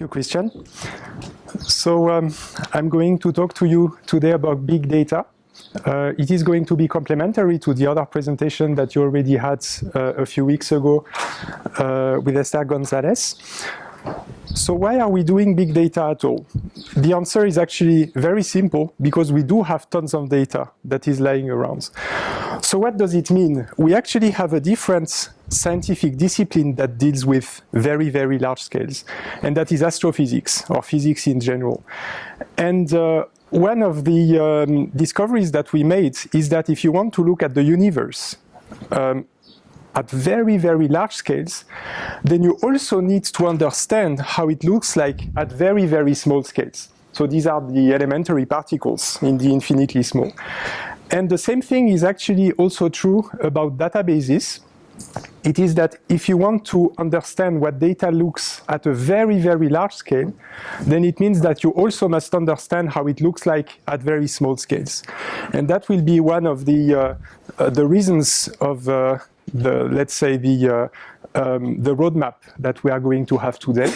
you, Christian. So I'm going to talk to you today about big data. It is going to be complementary to the other presentation that you already had a few weeks ago with Esther Gonzalez. So why are we doing big data at all? The answer is actually very simple, because we do have tons of data that is lying around. So what does it mean? We actually have a different scientific discipline that deals with very, very large scales, and that is astrophysics, or physics in general. And one of the discoveries that we made is that if you want to look at the universe at very, very large scales, then you also need to understand how it looks like at very, very small scales. So these are the elementary particles in the infinitely small. And the same thing is actually also true about databases. It is that if you want to understand what data looks at a very, very large scale, then it means that you also must understand how it looks like at very small scales. And that will be one of the reasons of let's say the roadmap that we are going to have today.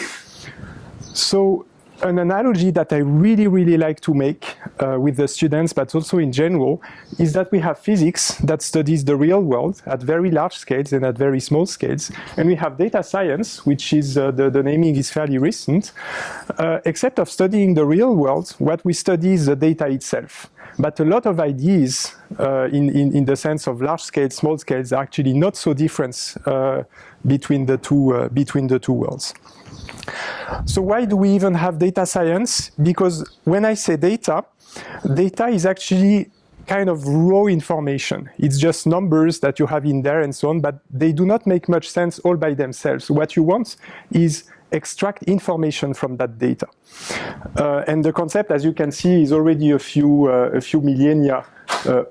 So an analogy that I really, really like to make with the students, but also in general, is that we have physics that studies the real world at very large scales and at very small scales. And we have data science, which is, the naming is fairly recent. Except of studying the real world, what we study is the data itself. But a lot of ideas in the sense of large scales, small scales, are actually not so different between the two worlds. So why do we even have data science? Because when I say data, data is actually kind of raw information. It's just numbers that you have in there and so on, but they do not make much sense all by themselves. What you want is extract information from that data. And the concept, as you can see, is already a few millennia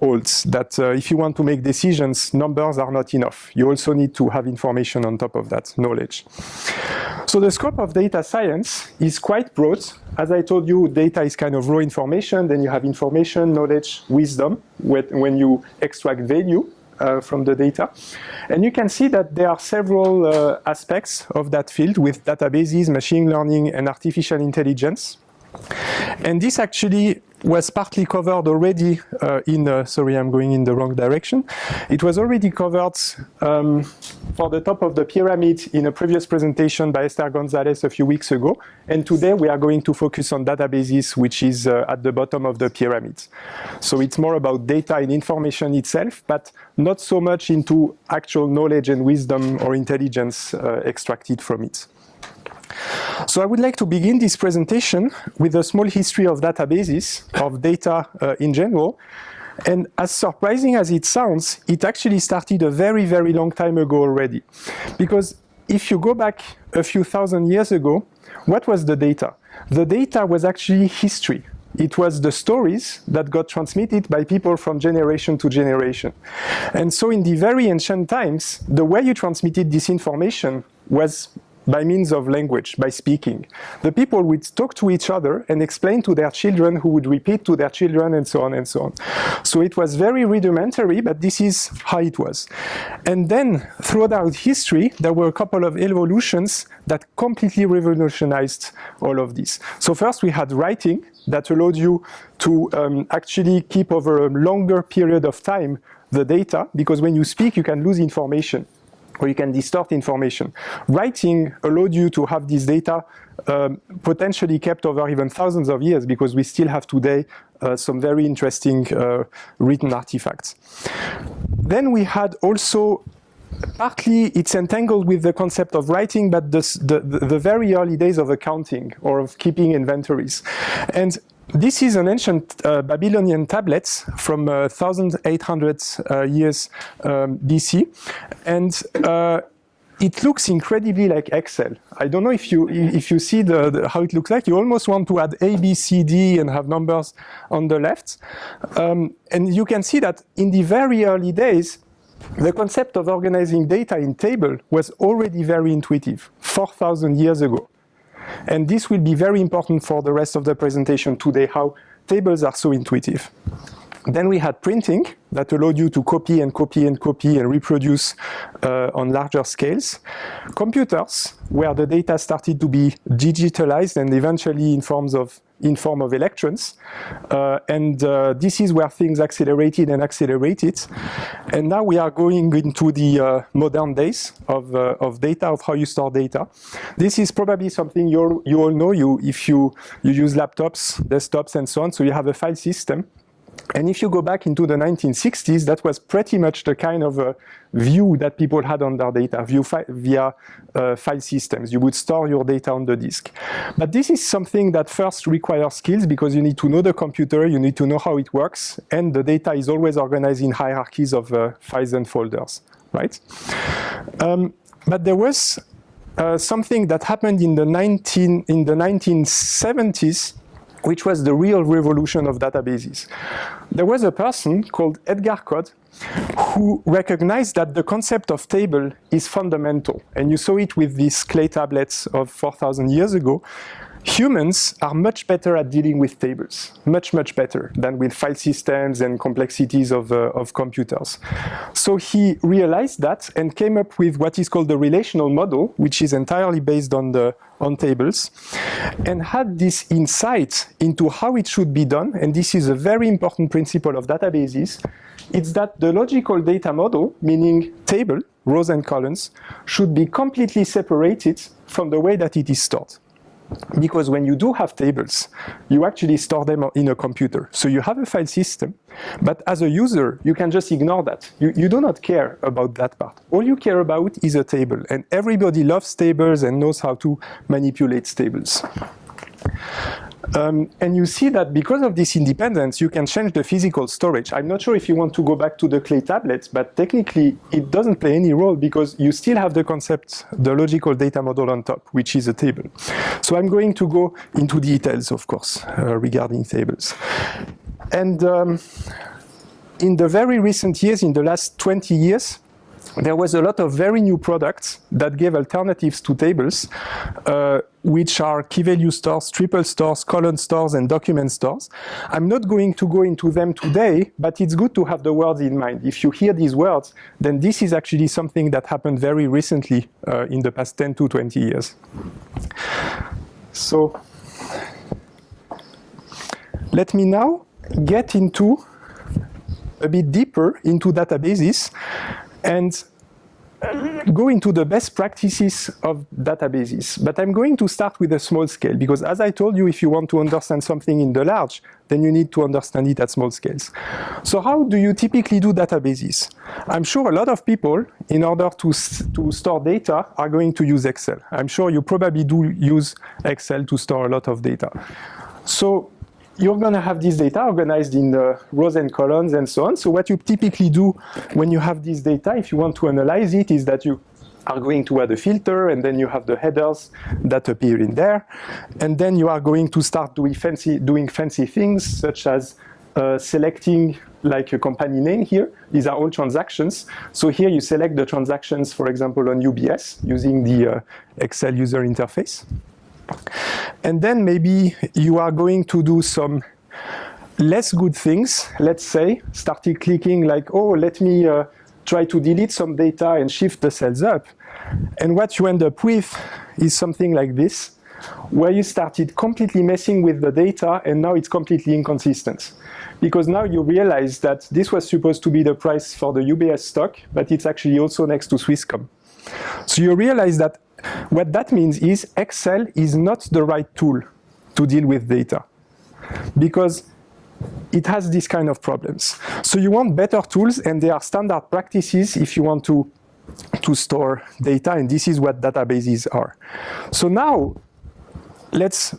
old, that if you want to make decisions, numbers are not enough. You also need to have information on top of that, knowledge. So the scope of data science is quite broad. As I told you, data is kind of raw information. Then you have information, knowledge, wisdom, when you extract value from the data. And you can see that there are several aspects of that field with databases, machine learning, and artificial intelligence. And this actually was partly covered already sorry, I'm going in the wrong direction. It was already covered for the top of the pyramid in a previous presentation by Esther Gonzalez a few weeks ago. And today we are going to focus on databases, which is at the bottom of the pyramid. So it's more about data and information itself, but not so much into actual knowledge and wisdom or intelligence extracted from it. So I would like to begin this presentation with a small history of databases, of data in general. And as surprising as it sounds, it actually started a very, very long time ago already. Because if you go back a few thousand years ago, what was the data? The data was actually history. It was the stories that got transmitted by people from generation to generation. And so in the very ancient times, the way you transmitted this information was by means of language, by speaking. The people would talk to each other and explain to their children, who would repeat to their children, and so on and so on. So it was very rudimentary, but this is how it was. And then, throughout history, there were a couple of evolutions that completely revolutionized all of this. So first we had writing, that allowed you to actually keep over a longer period of time the data, because when you speak, you can lose information, or you can distort information. Writing allowed you to have this data potentially kept over even thousands of years, because we still have today some very interesting written artifacts. Then we had also, partly it's entangled with the concept of writing, but the very early days of accounting, or of keeping inventories. And this is an ancient Babylonian tablet from 1800 years BC, and it looks incredibly like Excel. I don't know if you see how it looks like. You almost want to add A, B, C, D and have numbers on the left. And you can see that in the very early days, the concept of organizing data in table was already very intuitive, 4,000 years ago. And this will be very important for the rest of the presentation today, how tables are so intuitive. Then we had printing that allowed you to copy and copy and copy and reproduce on larger scales. Computers, where the data started to be digitalized and eventually in form of electrons. This is where things accelerated and accelerated. And now we are going into the modern days of data, of how you store data. This is probably something you all know, if you use laptops, desktops, and so on. So you have a file system. And if you go back into the 1960s, that was pretty much the kind of view that people had on their data, via file systems. You would store your data on the disk. But this is something that first requires skills, because you need to know the computer, you need to know how it works, and the data is always organized in hierarchies of files and folders, right? But there was something that happened in the 1970s, which was the real revolution of databases. There was a person called Edgar Code who recognized that the concept of table is fundamental. And you saw it with these clay tablets of 4,000 years ago. Humans are much better at dealing with tables, much, much better than with file systems and complexities of computers. So he realized that and came up with what is called the relational model, which is entirely based on tables, and had this insight into how it should be done. And this is a very important principle of databases. It's that the logical data model, meaning table, rows and columns, should be completely separated from the way that it is stored. Because when you do have tables, you actually store them in a computer. So you have a file system, but as a user, you can just ignore that. You do not care about that part. All you care about is a table, and everybody loves tables and knows how to manipulate tables. And you see that because of this independence, you can change the physical storage. I'm not sure if you want to go back to the clay tablets, but technically it doesn't play any role because you still have the concept, the logical data model on top, which is a table. So I'm going to go into details, of course, regarding tables. And in the very recent years, in the last 20 years, there was a lot of very new products that gave alternatives to tables, which are key-value stores, triple stores, column stores, and document stores. I'm not going to go into them today, but it's good to have the words in mind. If you hear these words, then this is actually something that happened very recently in the past 10 to 20 years. So let me now get into a bit deeper into databases and go into the best practices of databases. But I'm going to start with a small scale, because as I told you, if you want to understand something in the large, then you need to understand it at small scales. So how do you typically do databases? I'm sure a lot of people, in order to store data, are going to use Excel. I'm sure you probably do use Excel to store a lot of data. So you're going to have this data organized in rows and columns and so on. So what you typically do when you have this data, if you want to analyze it, is that you are going to add a filter, and then you have the headers that appear in there. And then you are going to start doing fancy things, such as selecting like a company name here. These are all transactions. So here you select the transactions, for example, on UBS using the Excel user interface. And then maybe you are going to do some less good things. Let's say, started clicking like, oh, let me try to delete some data and shift the cells up. And what you end up with is something like this, where you started completely messing with the data, and now it's completely inconsistent. Because now you realize that this was supposed to be the price for the UBS stock, but it's actually also next to Swisscom. So you realize that what that means is Excel is not the right tool to deal with data, because it has these kind of problems. So you want better tools, and there are standard practices if you want to store data, and this is what databases are. So now let's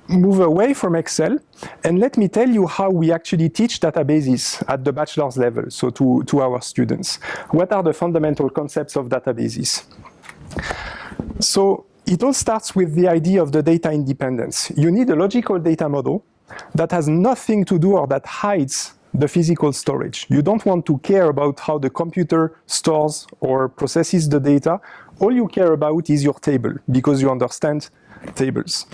move away from Excel, and let me tell you how we actually teach databases at the bachelor's level, so to our students. What are the fundamental concepts of databases? So it all starts with the idea of the data independence. You need a logical data model that has nothing to do or that hides the physical storage. You don't want to care about how the computer stores or processes the data. All you care about is your table, because you understand tables.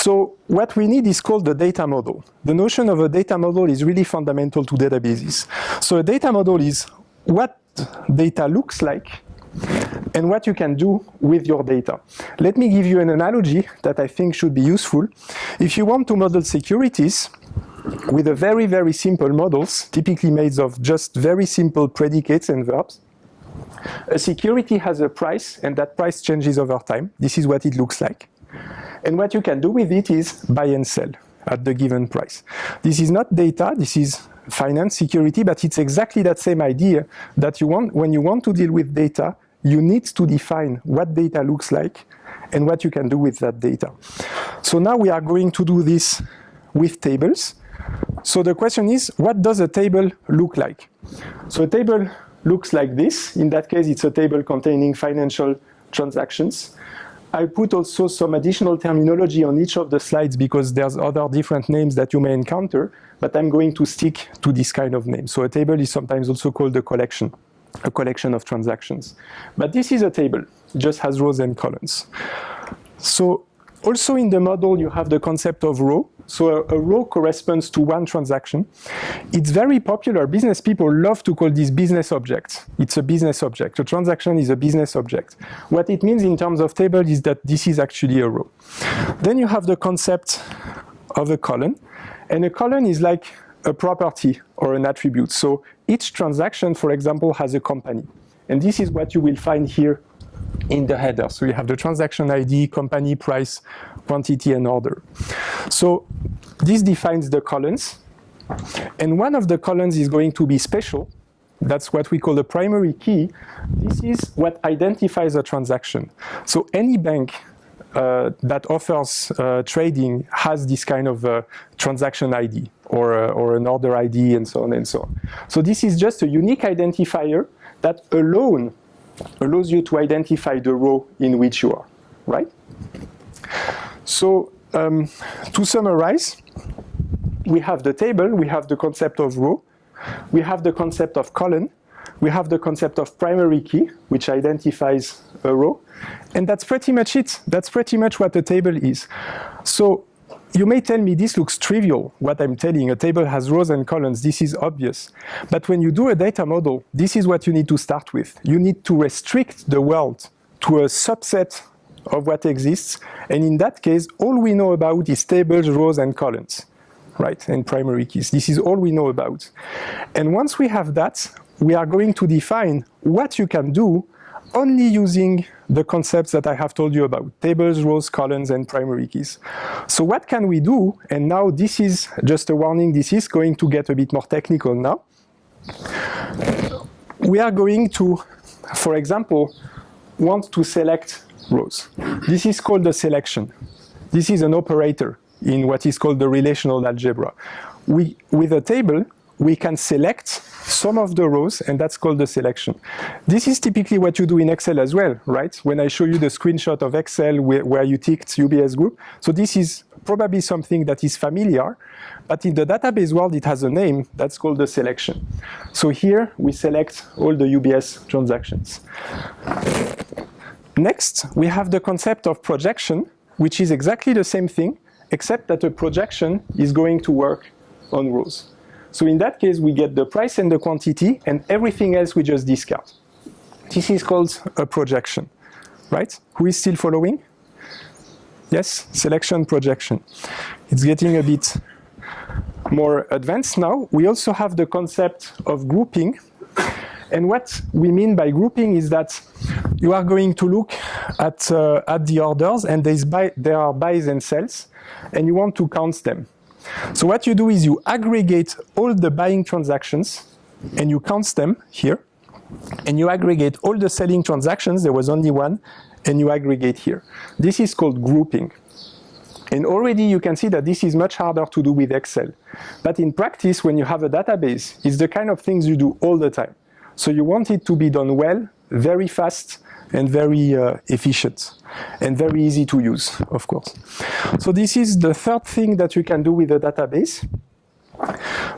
So what we need is called the data model. The notion of a data model is really fundamental to databases. So a data model is what data looks like and what you can do with your data. Let me give you an analogy that I think should be useful. If you want to model securities with a very, very simple models, typically made of just very simple predicates and verbs, a security has a price and that price changes over time. This is what it looks like. And what you can do with it is buy and sell at the given price. This is not data, this is finance security, but it's exactly that same idea that you want, when you want to deal with data, you need to define what data looks like and what you can do with that data. So now we are going to do this with tables. So the question is, what does a table look like? So a table looks like this. In that case, it's a table containing financial transactions. I put also some additional terminology on each of the slides because there's other different names that you may encounter, but I'm going to stick to this kind of name. So a table is sometimes also called a collection of transactions. But this is a table, it just has rows and columns. So also in the model, you have the concept of row. So a row corresponds to one transaction. It's very popular. Business people love to call this business objects. It's a business object. A transaction is a business object. What it means in terms of table is that this is actually a row. Then you have the concept of a column. And a column is like a property or an attribute. So each transaction, for example, has a company. And this is what you will find here in the header. So you have the transaction ID, company, price, quantity, and order. So this defines the columns. And one of the columns is going to be special. That's what we call the primary key. This is what identifies a transaction. So any bank that offers trading has this kind of transaction ID or an order ID and so on and so on. So this is just a unique identifier that alone allows you to identify the row in which you are, right? So to summarize, we have the table, we have the concept of row, we have the concept of column, we have the concept of primary key, which identifies a row, and that's pretty much it. That's pretty much what a table is. So you may tell me this looks trivial, what I'm telling. A table has rows and columns, this is obvious. But when you do a data model, this is what you need to start with. You need to restrict the world to a subset of what exists. And in that case, all we know about is tables, rows, and columns, right? And primary keys. This is all we know about. And once we have that, we are going to define what you can do only using the concepts that I have told you about, tables, rows, columns, and primary keys. So what can we do? And now this is just a warning, this is going to get a bit more technical now. We are going to, for example, want to select rows. This is called a selection. This is an operator in what is called the relational algebra. With a table, we can select some of the rows, and that's called the selection. This is typically what you do in Excel as well, right? When I show you the screenshot of Excel where you ticked UBS group. So this is probably something that is familiar, but in the database world, it has a name that's called the selection. So here we select all the UBS transactions. Next, we have the concept of projection, which is exactly the same thing, except that a projection is going to work on rows. So in that case, we get the price and the quantity, and everything else we just discard. This is called a projection, right? Who is still following? Yes, selection, projection. It's getting a bit more advanced now. We also have the concept of grouping. And what we mean by grouping is that you are going to look at the orders, and there are buys and sells, and you want to count them. So what you do is you aggregate all the buying transactions and you count them here, and you aggregate all the selling transactions, there was only one, and you aggregate here. This is called grouping. And already you can see that this is much harder to do with Excel. But in practice, when you have a database, it's the kind of things you do all the time. So you want it to be done well, very fast, and very efficient, and very easy to use, of course. So this is the third thing that you can do with a database.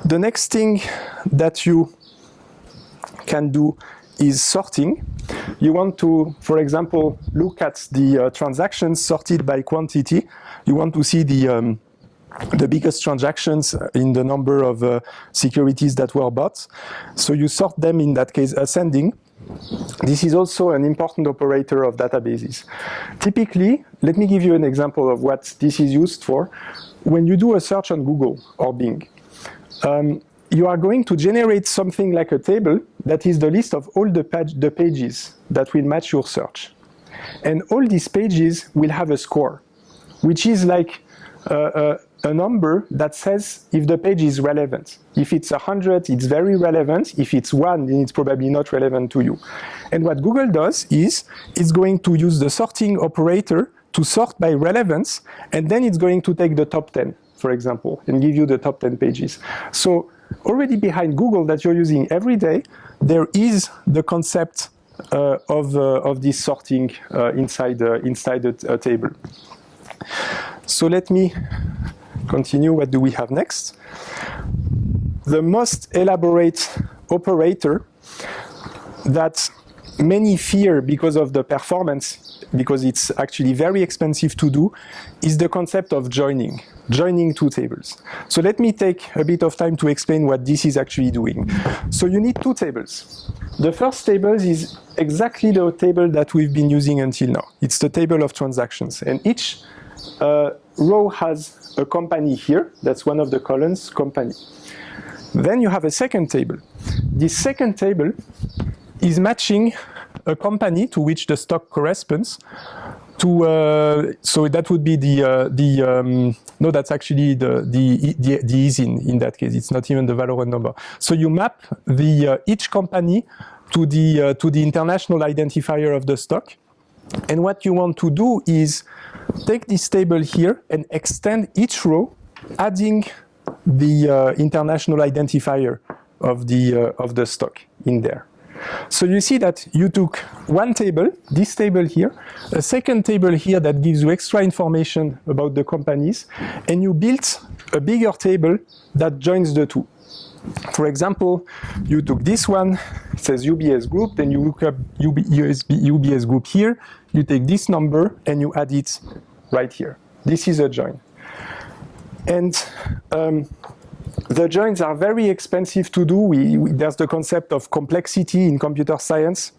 The next thing that you can do is sorting. you want to, for example, look at the transactions sorted by quantity. You want to see the biggest transactions in the number of securities that were bought. So you sort them, in that case, ascending. This is also an important operator of databases. Typically, let me give you an example of what this is used for. When you do a search on Google or Bing, you are going to generate something like a table that is the list of all the pages that will match your search. And all these pages will have a score, which is like a number that says if the page is relevant. If it's 100, it's very relevant. If it's 1, then it's probably not relevant to you. And what Google does is it's going to use the sorting operator to sort by relevance, and then it's going to take the top 10, for example, and give you the top 10 pages. So already behind Google that you're using every day, there is the concept of this sorting inside a table. So let me continue. What do we have next? The most elaborate operator that many fear because of the performance, because it's actually very expensive to do, is the concept of joining two tables. So let me take a bit of time to explain what this is actually doing. So you need two tables. The first table is exactly the table that we've been using until now. It's the table of transactions, and each row has a company here. That's one of the columns, company. Then you have a second table. This second table is matching a company to which the stock corresponds to, so that would be no, that's actually the ISIN in that case. It's not even the Valorant number. So you map each company to the international identifier of the stock. And what you want to do is take this table here and extend each row, adding the international identifier of the stock in there. So you see that you took one table, this table here, a second table here that gives you extra information about the companies, and you built a bigger table that joins the two. For example, you took this one, it says UBS Group, then you look up UBS Group here, you take this number and you add it right here. This is a join. And the joins are very expensive to do. There's the concept of complexity in computer science.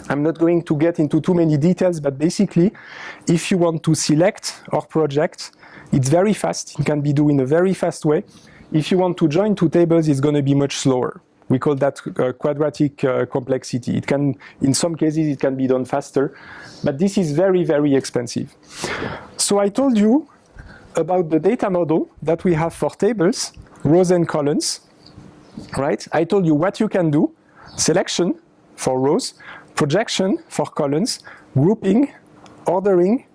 I'm not going to get into too many details, but basically, if you want to select or project, it's very fast. It can be done in a very fast way. If you want to join two tables, it's going to be much slower. We call that quadratic complexity. It can, in some cases, it can be done faster, but this is very, very expensive. So I told you about the data model that we have for tables, rows and columns, right? I told you what you can do: selection for rows, projection for columns, grouping, ordering,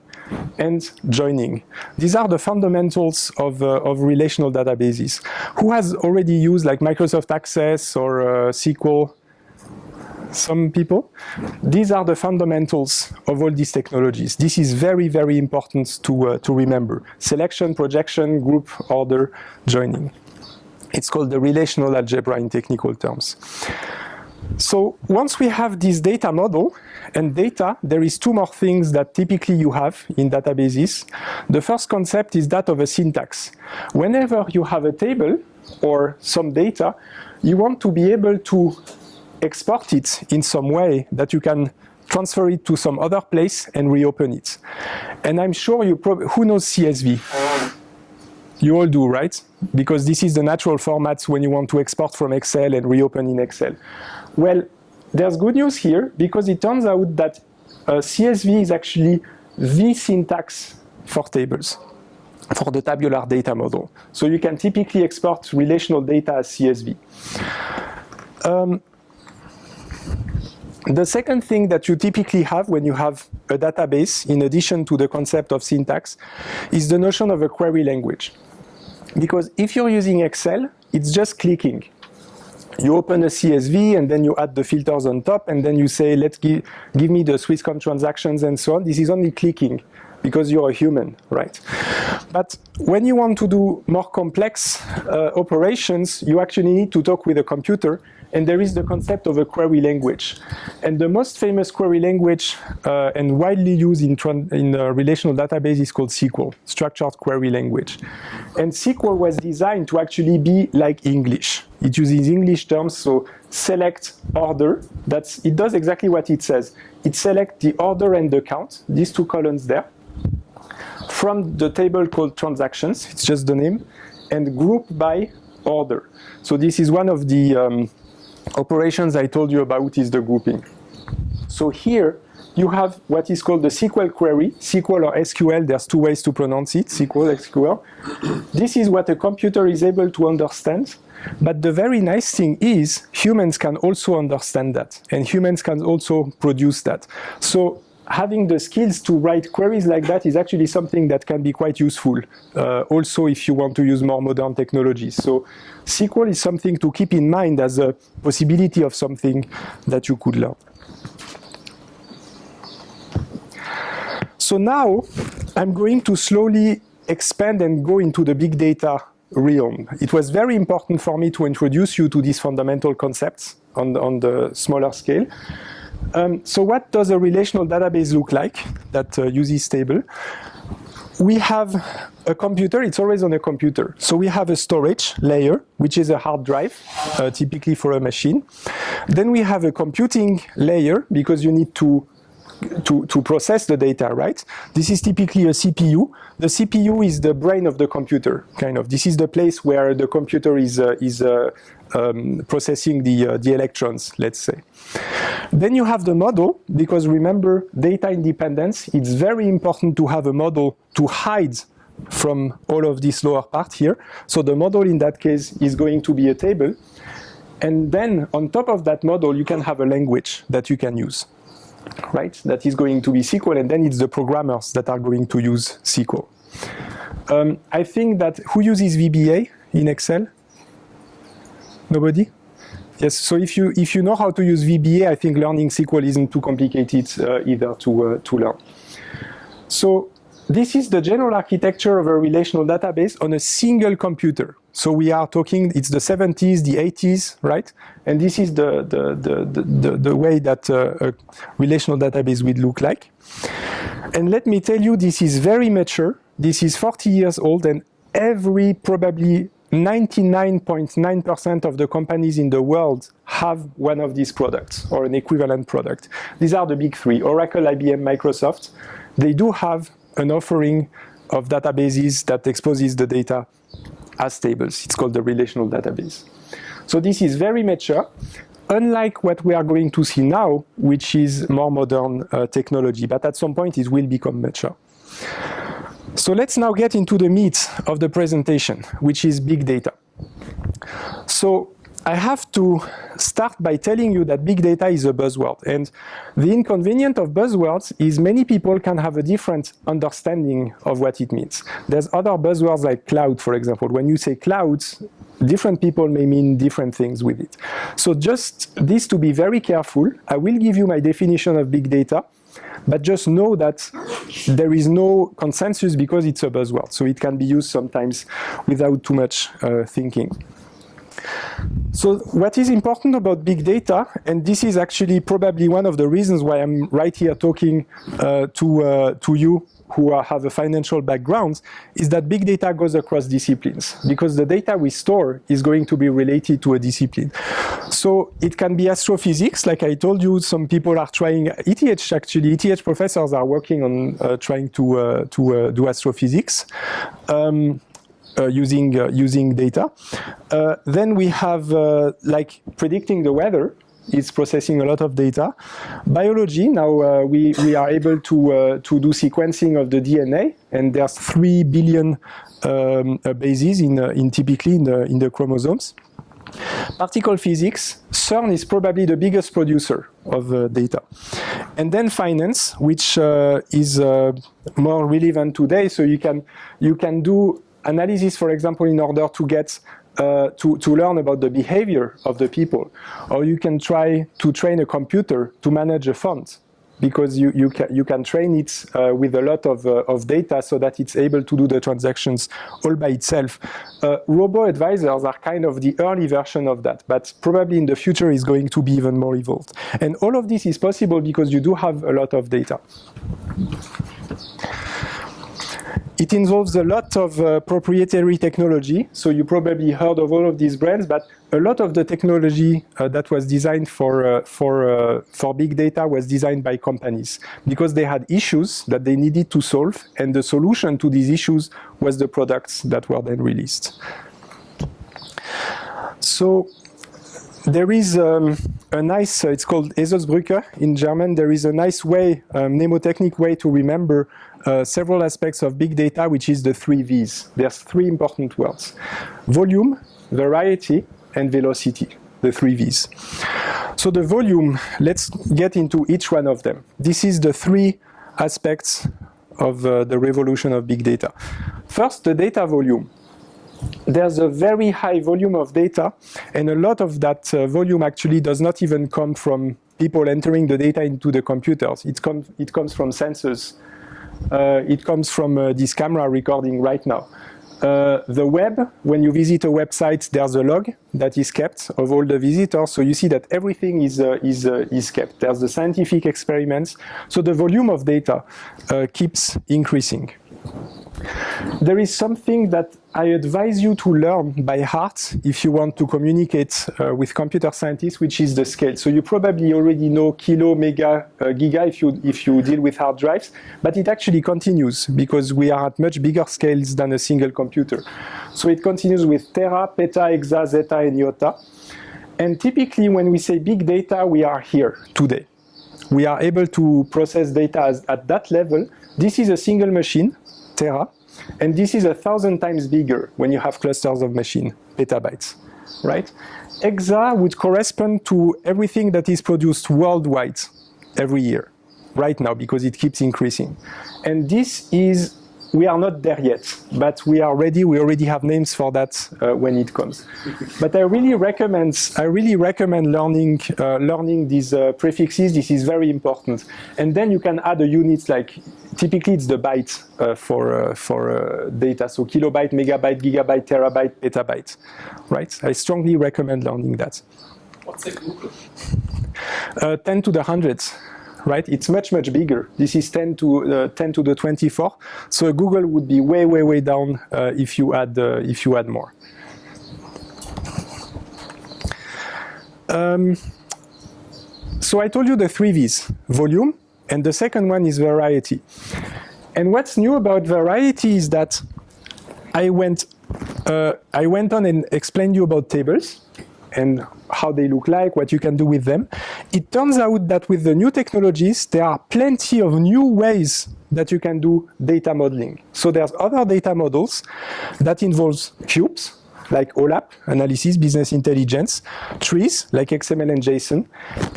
and joining. These are the fundamentals of relational databases. Who has already used like Microsoft Access or SQL? Some people. These are the fundamentals of all these technologies. This is very, very important to remember. Selection, projection, group, order, joining. It's called the relational algebra in technical terms. So once we have this data model and data, there is two more things that typically you have in databases. The first concept is that of a syntax. Whenever you have a table or some data, you want to be able to export it in some way that you can transfer it to some other place and reopen it. And I'm sure who knows CSV? You all do, right? Because this is the natural format when you want to export from Excel and reopen in Excel. Well, there's good news here, because it turns out that CSV is actually the syntax for tables, for the tabular data model. So you can typically export relational data as CSV. The second thing that you typically have when you have a database, in addition to the concept of syntax, is the notion of a query language. Because if you're using Excel, it's just clicking. You open a CSV and then you add the filters on top, and then you say, let's give me the Swisscom transactions and so on. This is only clicking because you're a human, right? But when you want to do more complex operations, you actually need to talk with a computer and there is the concept of a query language. And the most famous query language and widely used in relational database is called SQL, Structured Query Language. And SQL was designed to actually be like English. It uses English terms, so select order. It does exactly what it says. It selects the order and the count, these two columns there, from the table called transactions, it's just the name, and group by order. So this is one of the operations I told you about, is the grouping. So here you have what is called the SQL query, SQL or SQL, there's two ways to pronounce it, SQL, SQL. This is what a computer is able to understand, but the very nice thing is humans can also understand that, and humans can also produce that. So having the skills to write queries like that is actually something that can be quite useful, also if you want to use more modern technologies. So SQL is something to keep in mind as a possibility of something that you could learn. So now I'm going to slowly expand and go into the big data realm. It was very important for me to introduce you to these fundamental concepts on the smaller scale. So what does a relational database look like that uses table? We have a computer, it's always on a computer. So we have a storage layer, which is a hard drive, typically for a machine. Then we have a computing layer, because you need to process the data, right? This is typically a CPU. The CPU is the brain of the computer, kind of. This is the place where the computer is processing the electrons, let's say. Then you have the model, because remember, data independence, it's very important to have a model to hide from all of this lower part here. So the model in that case is going to be a table. And then on top of that model, you can have a language that you can use, right? That is going to be SQL, and then it's the programmers that are going to use SQL. I think that, who uses VBA in Excel? Nobody? Yes, so if you know how to use VBA, I think learning SQL isn't too complicated either to learn. So this is the general architecture of a relational database on a single computer. So we are talking, it's the 70s, the 80s, right? And this is the way that a relational database would look like. And let me tell you, this is very mature. This is 40 years old, and probably 99.9% of the companies in the world have one of these products or an equivalent product. These are the big three, Oracle, IBM, Microsoft. They do have an offering of databases that exposes the data as tables. It's called the relational database. So this is very mature, unlike what we are going to see now, which is more modern technology, but at some point it will become mature. So let's now get into the meat of the presentation, which is big data. So I have to start by telling you that big data is a buzzword. And the inconvenience of buzzwords is many people can have a different understanding of what it means. There's other buzzwords like cloud, for example. When you say clouds, different people may mean different things with it. So just this, to be very careful, I will give you my definition of big data, but just know that there is no consensus because it's a buzzword. So it can be used sometimes without too much thinking. So what is important about big data, and this is actually probably one of the reasons why I'm right here talking to you who have a financial background, is that big data goes across disciplines, because the data we store is going to be related to a discipline. So it can be astrophysics, like I told you, some people are trying, ETH professors are working on trying to do astrophysics. Using data. Then we have like predicting the weather. It's processing a lot of data. Biology, now we are able to do sequencing of the DNA, and there's 3 billion bases typically in the chromosomes. Particle physics, CERN is probably the biggest producer of data. And then finance, which is more relevant today. So you can do analysis, for example, in order to get to learn about the behavior of the people, or you can try to train a computer to manage a fund, because you can train it with a lot of data so that it's able to do the transactions all by itself. Robo-advisors are kind of the early version of that, but probably in the future is going to be even more evolved. And all of this is possible because you do have a lot of data. It involves a lot of proprietary technology. So you probably heard of all of these brands, but a lot of the technology that was designed for big data was designed by companies because they had issues that they needed to solve, and the solution to these issues was the products that were then released. So there is a nice, it's called Eselsbrücke in German. There is a nice way, mnemotechnic way to remember several aspects of big data, which is the 3 V's. There's 3 important words: volume, variety, and velocity, the 3 V's. So the volume, let's get into each one of them. This is the 3 aspects of the revolution of big data. First, the data volume. There's a very high volume of data, and a lot of that volume actually does not even come from people entering the data into the computers. It comes from sensors. It comes from this camera recording right now. The web, when you visit a website, there's a log that is kept of all the visitors. So you see that everything is kept. There's the scientific experiments. So the volume of data keeps increasing. There is something that I advise you to learn by heart if you want to communicate with computer scientists, which is the scale. So you probably already know kilo, mega, giga if you deal with hard drives, but it actually continues because we are at much bigger scales than a single computer. So it continues with tera, peta, exa, zeta, and iota. And typically when we say big data, we are here today. We are able to process data at that level. This is a single machine, tera, and this is 1,000 times bigger when you have clusters of machine, petabytes, right? Exa would correspond to everything that is produced worldwide every year, right now, because it keeps increasing. And this is, we are not there yet, but we are ready. We already have names for that when it comes. But I really recommend learning these prefixes. This is very important. And then you can add a unit like, typically it's the byte for data. So kilobyte, megabyte, gigabyte, terabyte, petabyte, right? I strongly recommend learning that. What's a Google? 10 to the hundreds. Right, it's much bigger. This is 10 to the 24. So Google would be way down if you add more. So I told you the 3 V's: volume, and the second one is variety. And what's new about variety is that I went on and explained you about tables and how they look like, what you can do with them. It turns out that with the new technologies, there are plenty of new ways that you can do data modeling. So there's other data models that involves cubes, like OLAP, analysis, business intelligence, trees, like XML and JSON,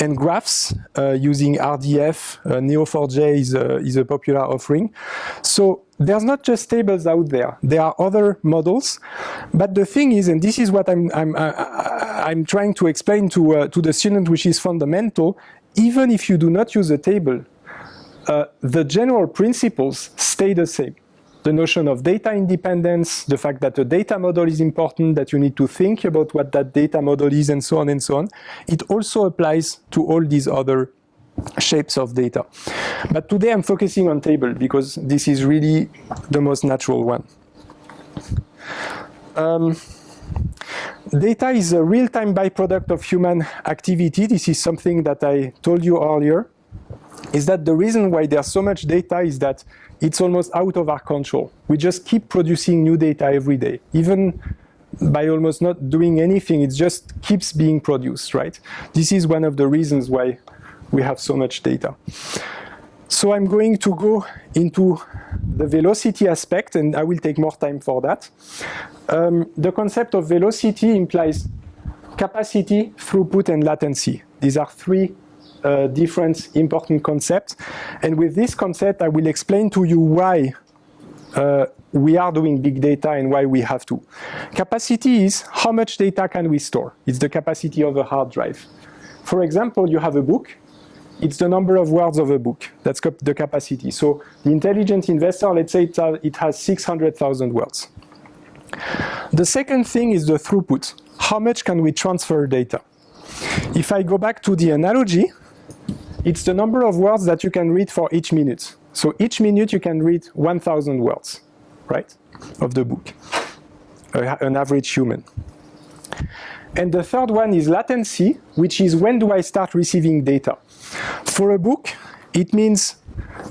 and graphs using RDF. Neo4j is a popular offering. So there's not just tables out there. There are other models. But the thing is, and this is what I'm trying to explain to the student, which is fundamental, even if you do not use a table, the general principles stay the same. The notion of data independence, the fact that the data model is important, that you need to think about what that data model is, and so on and so on. It also applies to all these other shapes of data. But today I'm focusing on table because this is really the most natural one. Data is a real-time byproduct of human activity. This is something that I told you earlier, is that the reason why there's so much data is that it's almost out of our control. We just keep producing new data every day. Even by almost not doing anything, it just keeps being produced, right? This is one of the reasons why we have so much data. So I'm going to go into the velocity aspect, and I will take more time for that. The concept of velocity implies capacity, throughput, and latency. These are 3 different important concepts. And with this concept, I will explain to you why we are doing big data and why we have to. Capacity is how much data can we store. It's the capacity of a hard drive. For example, you have a book. it's the number of words of a book. That's the capacity. So the intelligent investor, let's say it has 600,000 words. The second thing is the throughput. How much can we transfer data? If I go back to the analogy, it's the number of words that you can read for each minute. So each minute you can read 1,000 words, right, of the book, an average human. And the third one is latency, which is when do I start receiving data? For a book, it means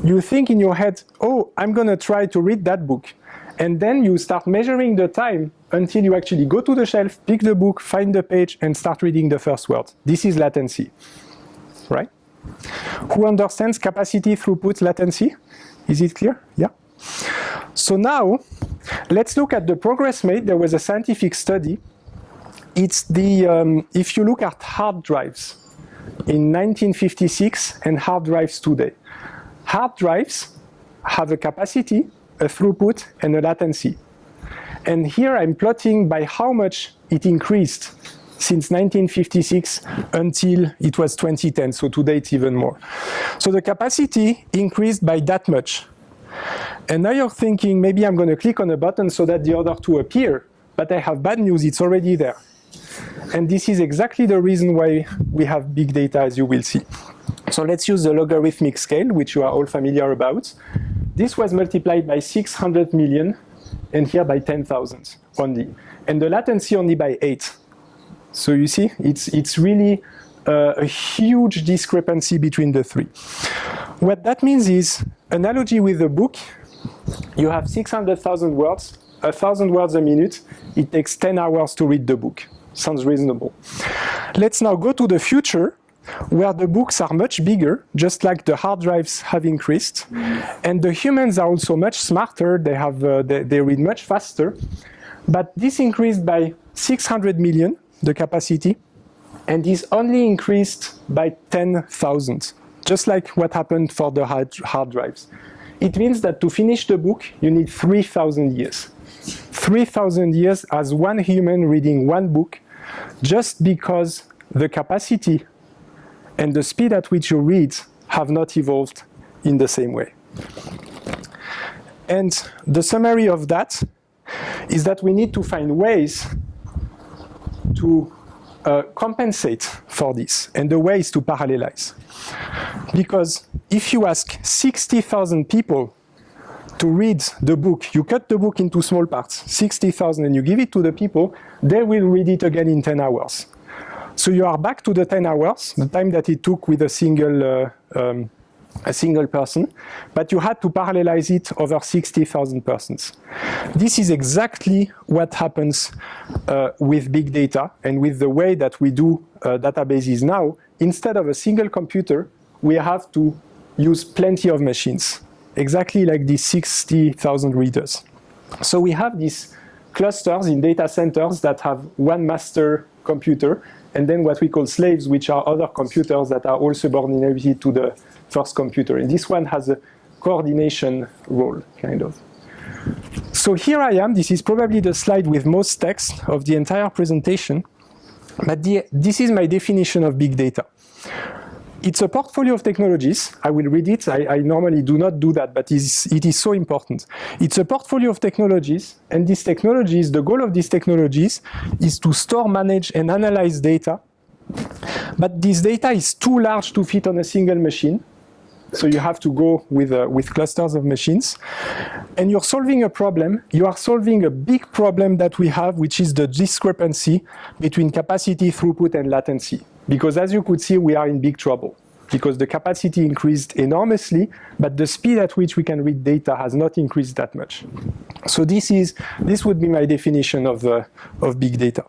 you think in your head, oh, I'm going to try to read that book. And then you start measuring the time until you actually go to the shelf, pick the book, find the page, and start reading the first word. This is latency, right? Who understands capacity, throughput, latency? Is it clear? Yeah. So now, let's look at the progress made. There was a scientific study. It's the, if you look at hard drives in 1956 and hard drives today. Hard drives have a capacity, a throughput, and a latency. And here I'm plotting by how much it increased since 1956 until it was 2010, so today it's even more. So the capacity increased by that much. And now you're thinking, maybe I'm going to click on a button so that the other two appear, but I have bad news, it's already there. And this is exactly the reason why we have big data, as you will see. So let's use the logarithmic scale, which you are all familiar about. This was multiplied by 600 million, and here by 10,000 only. And the latency only by 8. So you see, it's really a huge discrepancy between the three. What that means is, analogy with a book, you have 600,000 words, 1,000 words a minute, it takes 10 hours to read the book. Sounds reasonable. Let's now go to the future, where the books are much bigger, just like the hard drives have increased, and the humans are also much smarter, they read much faster, but this increased by 600 million, the capacity, and is only increased by 10,000, just like what happened for the hard drives. It means that to finish the book, you need 3,000 years. 3,000 years as one human reading one book, just because the capacity and the speed at which you read have not evolved in the same way. And the summary of that is that we need to find ways to compensate for this, and the way is to parallelize. Because if you ask 60,000 people to read the book, you cut the book into small parts, 60,000, and you give it to the people, they will read it again in 10 hours. So you are back to the 10 hours, the time that it took with a single person, but you had to parallelize it over 60,000 persons. This is exactly what happens with big data and with the way that we do databases now. Instead of a single computer, we have to use plenty of machines, exactly like these 60,000 readers. So we have these clusters in data centers that have one master computer, and then what we call slaves, which are other computers that are all subordinated to the first computer. And this one has a coordination role, kind of. So here I am. This is probably the slide with most text of the entire presentation. But this is my definition of big data. It's a portfolio of technologies. I will read it. I normally do not do that, but it is so important. It's a portfolio of technologies, and these technologies, the goal of these technologies is to store, manage, and analyze data. But this data is too large to fit on a single machine, so you have to go with clusters of machines. And you're solving a problem. You are solving a big problem that we have, which is the discrepancy between capacity, throughput, and latency. Because as you could see, we are in big trouble, because the capacity increased enormously, but the speed at which we can read data has not increased that much. So this would be my definition of big data.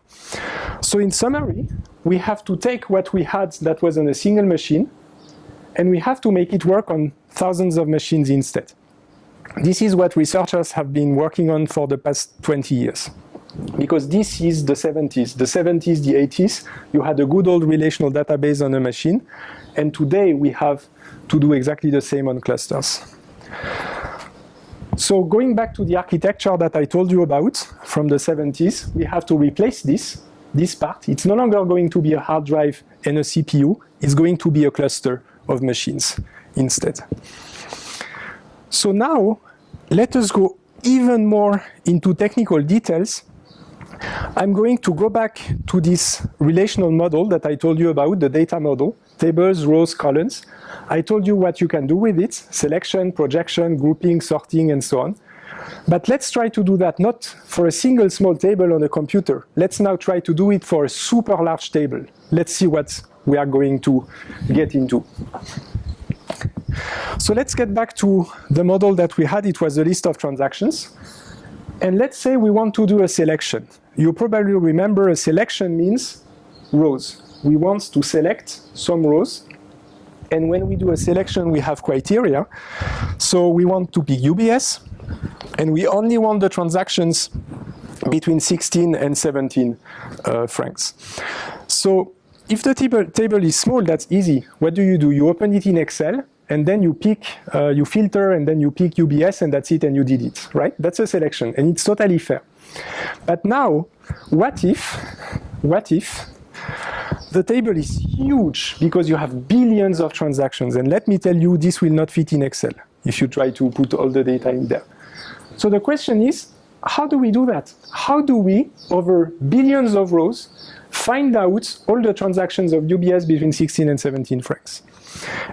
So in summary, we have to take what we had that was on a single machine, and we have to make it work on thousands of machines instead. This is what researchers have been working on for the past 20 years. Because this is the 70s. The 70s, the 80s, you had a good old relational database on a machine. And today we have to do exactly the same on clusters. So going back to the architecture that I told you about from the 70s, we have to replace this part. It's no longer going to be a hard drive and a CPU. It's going to be a cluster of machines instead. So now, let us go even more into technical details. I'm going to go back to this relational model that I told you about, the data model, tables, rows, columns. I told you what you can do with it, selection, projection, grouping, sorting, and so on. But let's try to do that not for a single small table on a computer. Let's now try to do it for a super large table. Let's see what we are going to get into. So let's get back to the model that we had. It was a list of transactions. And let's say we want to do a selection. You probably remember a selection means rows. We want to select some rows. And when we do a selection, we have criteria. So we want to pick UBS. And we only want the transactions between 16 and 17 francs. So if the table is small, that's easy. What do? You open it in Excel, and then you pick, you filter, and then you pick UBS, and that's it, and you did it, right? That's a selection, and it's totally fair. But now, what if the table is huge because you have billions of transactions? And let me tell you, this will not fit in Excel if you try to put all the data in there. So the question is, how do we do that? How do we, over billions of rows, find out all the transactions of UBS between 16 and 17 francs?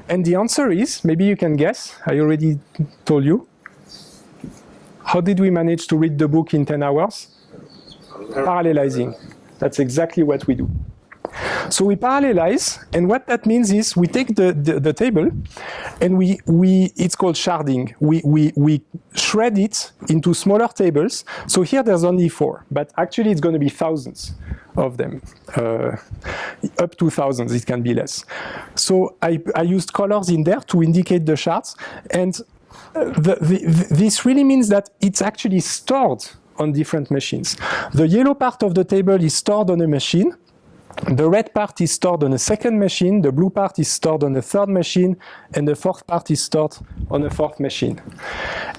And the answer is, maybe you can guess, I already told you. How did we manage to read the book in 10 hours? Parallelizing. That's exactly what we do. So we parallelize, and what that means is we take the table, and it's called sharding. We shred it into smaller tables. So here there's only 4, but actually it's going to be thousands of them, up to thousands, it can be less. So I used colors in there to indicate the shards, and this really means that it's actually stored on different machines. The yellow part of the table is stored on a machine. The red part is stored on a second machine, the blue part is stored on a third machine, and the fourth part is stored on a fourth machine.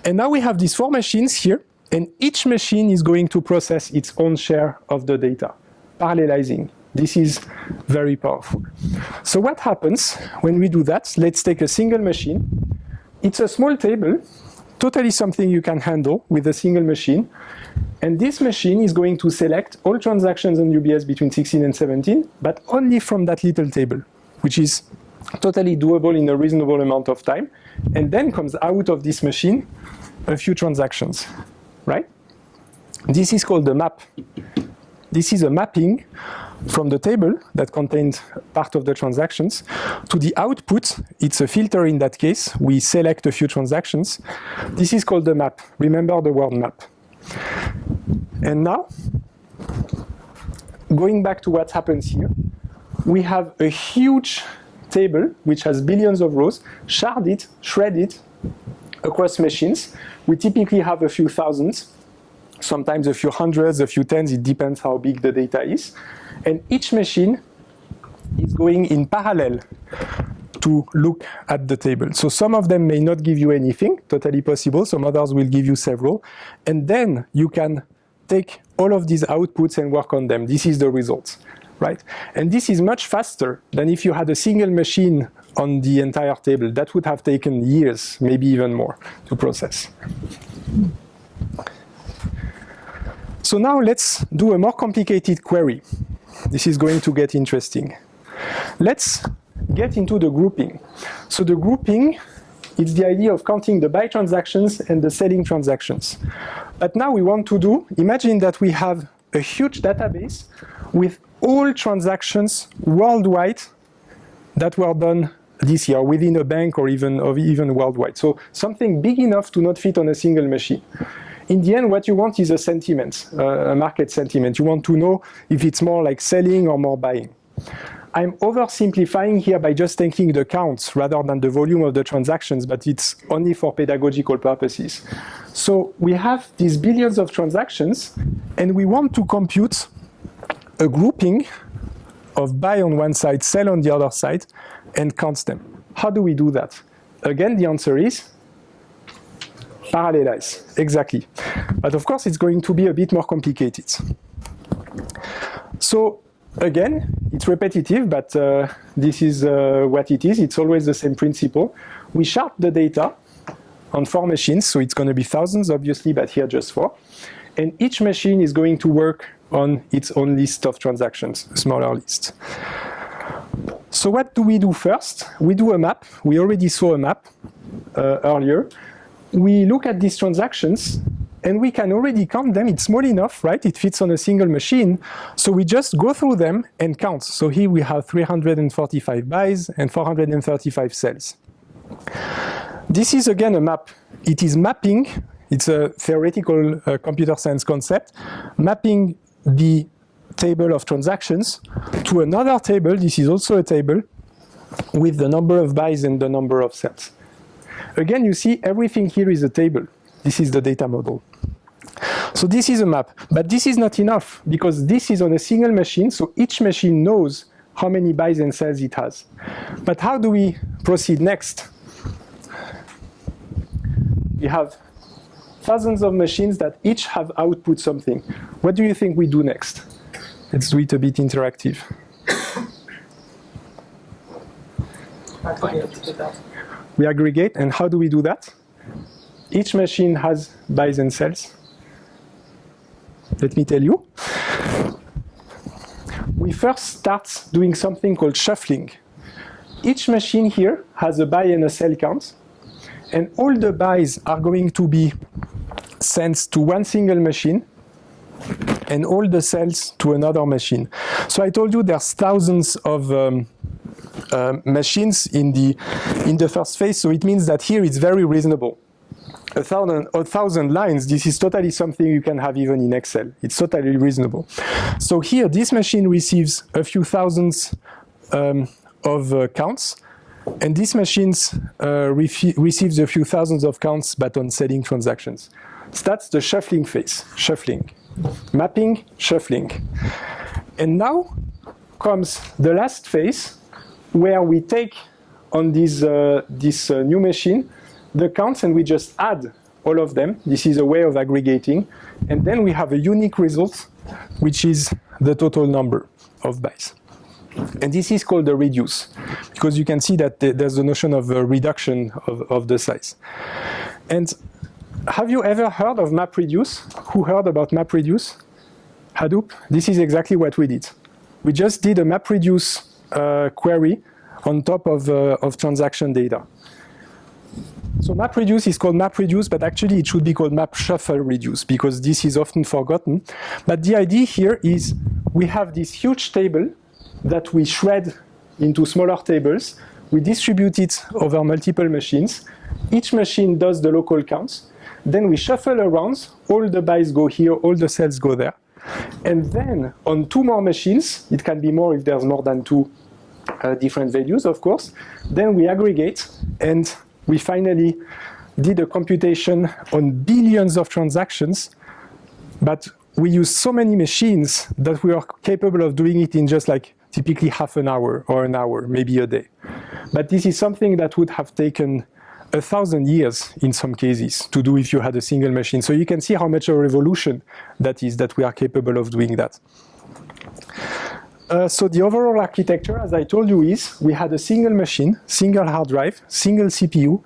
And now we have these 4 machines here, and each machine is going to process its own share of the data, parallelizing. This is very powerful. So what happens when we do that? Let's take a single machine. It's a small table, totally something you can handle with a single machine. And this machine is going to select all transactions on UBS between 16 and 17, but only from that little table, which is totally doable in a reasonable amount of time. And then comes out of this machine a few transactions, right? This is called the map. This is a mapping from the table that contains part of the transactions to the output. It's a filter in that case. We select a few transactions. This is called the map. Remember the word map. And now, going back to what happens here, we have a huge table which has billions of rows, sharded, shredded across machines. We typically have a few thousands, sometimes a few hundreds, a few tens, it depends how big the data is. And each machine is going in parallel to look at the table. So some of them may not give you anything, totally possible. Some others will give you several. And then you can take all of these outputs and work on them. This is the result, right? And this is much faster than if you had a single machine on the entire table. That would have taken years, maybe even more, to process. So now let's do a more complicated query. This is going to get interesting. Let's get into the grouping. So the grouping, it's the idea of counting the buy transactions and the selling transactions. But now we want to do, imagine that we have a huge database with all transactions worldwide that were done this year within a bank or even worldwide. So something big enough to not fit on a single machine. In the end, what you want is a sentiment, a market sentiment. You want to know if it's more like selling or more buying. I'm oversimplifying here by just taking the counts rather than the volume of the transactions, but it's only for pedagogical purposes. So we have these billions of transactions, and we want to compute a grouping of buy on one side, sell on the other side, and count them. How do we do that? Again, the answer is parallelize, exactly. But of course, it's going to be a bit more complicated. So again, it's repetitive, but this is what it is. It's always the same principle. We shard the data on 4 machines, so it's going to be thousands, obviously, but here just 4. And each machine is going to work on its own list of transactions, a smaller list. So what do we do first? We do a map. We already saw a map earlier. We look at these transactions, and we can already count them. It's small enough, right? It fits on a single machine. So we just go through them and count. So here we have 345 buys and 435 sells. This is again a map. It is mapping. It's a theoretical computer science concept, mapping the table of transactions to another table. This is also a table with the number of buys and the number of sells. Again, you see everything here is a table. This is the data model. So this is a map, but this is not enough because this is on a single machine, so each machine knows how many buys and sells it has. But how do we proceed next? We have thousands of machines that each have output something. What do you think we do next? Let's do it a bit interactive. We aggregate, and how do we do that? Each machine has buys and sells. Let me tell you. We first start doing something called shuffling. Each machine here has a buy and a sell count, and all the buys are going to be sent to one single machine, and all the sells to another machine. So I told you there's thousands of machines in the first phase, so it means that here it's very reasonable. 1,000 lines, this is totally something you can have even in Excel. It's totally reasonable. So here, this machine receives a few thousands of counts, and this machine receives a few thousands of counts, but on selling transactions. So that's the shuffling phase, shuffling. Mapping, shuffling. And now comes the last phase, where we take on this new machine the counts and we just add all of them. This is a way of aggregating. And then we have a unique result, which is the total number of buys. And this is called the reduce, because you can see that there's the notion of a reduction of the size. And have you ever heard of MapReduce? Who heard about MapReduce? Hadoop? This is exactly what we did. We just did a MapReduce query on top of transaction data. So MapReduce is called MapReduce, but actually it should be called MapShuffleReduce because this is often forgotten. But the idea here is we have this huge table that we shred into smaller tables. We distribute it over multiple machines. Each machine does the local counts. Then we shuffle around. All the buys go here, all the sells go there. And then on 2 more machines, it can be more if there's more than 2 different values, of course. Then we aggregate, and we finally did a computation on billions of transactions, but we used so many machines that we are capable of doing it in just like typically half an hour or an hour, maybe a day. But this is something that would have taken 1,000 years in some cases to do if you had a single machine. So you can see how much a revolution that is, that we are capable of doing that. So the overall architecture, as I told you, is we had a single machine, single hard drive, single CPU,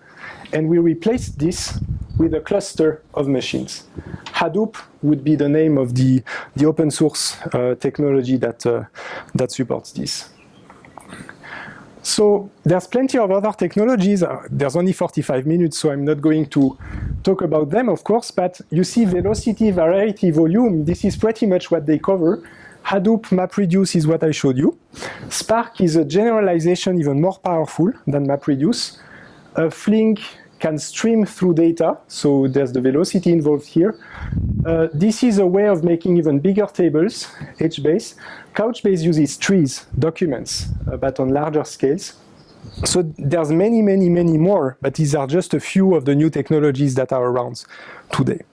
and we replaced this with a cluster of machines. Hadoop would be the name of the open source technology that supports this. So there's plenty of other technologies. There's only 45 minutes, so I'm not going to talk about them, of course, but you see velocity, variety, volume. This is pretty much what they cover. Hadoop MapReduce is what I showed you. Spark is a generalization even more powerful than MapReduce. Flink can stream through data, so there's the velocity involved here. This is a way of making even bigger tables, HBase. Couchbase uses trees, documents, but on larger scales. So there's many, many, many more, but these are just a few of the new technologies that are around today.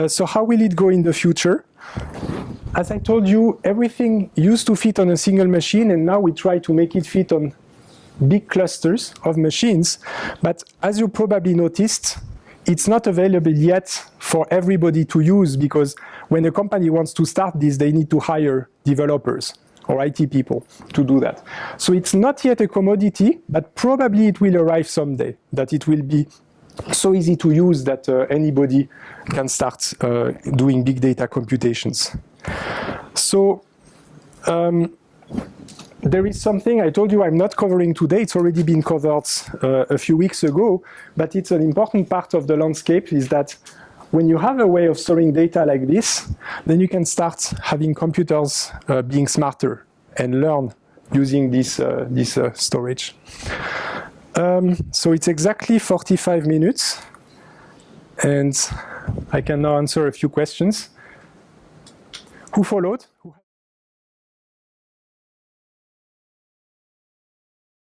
So how will it go in the future? As I told you, everything used to fit on a single machine, and now we try to make it fit on big clusters of machines. But as you probably noticed, it's not available yet for everybody to use, because when a company wants to start this, they need to hire developers or IT people to do that. So it's not yet a commodity, but probably it will arrive someday, that it will be so easy to use that anybody can start doing big data computations. So there is something I told you I'm not covering today. It's already been covered a few weeks ago, but it's an important part of the landscape, is that when you have a way of storing data like this, then you can start having computers being smarter and learn using this storage. So it's exactly 45 minutes, and I can now answer a few questions. Who followed?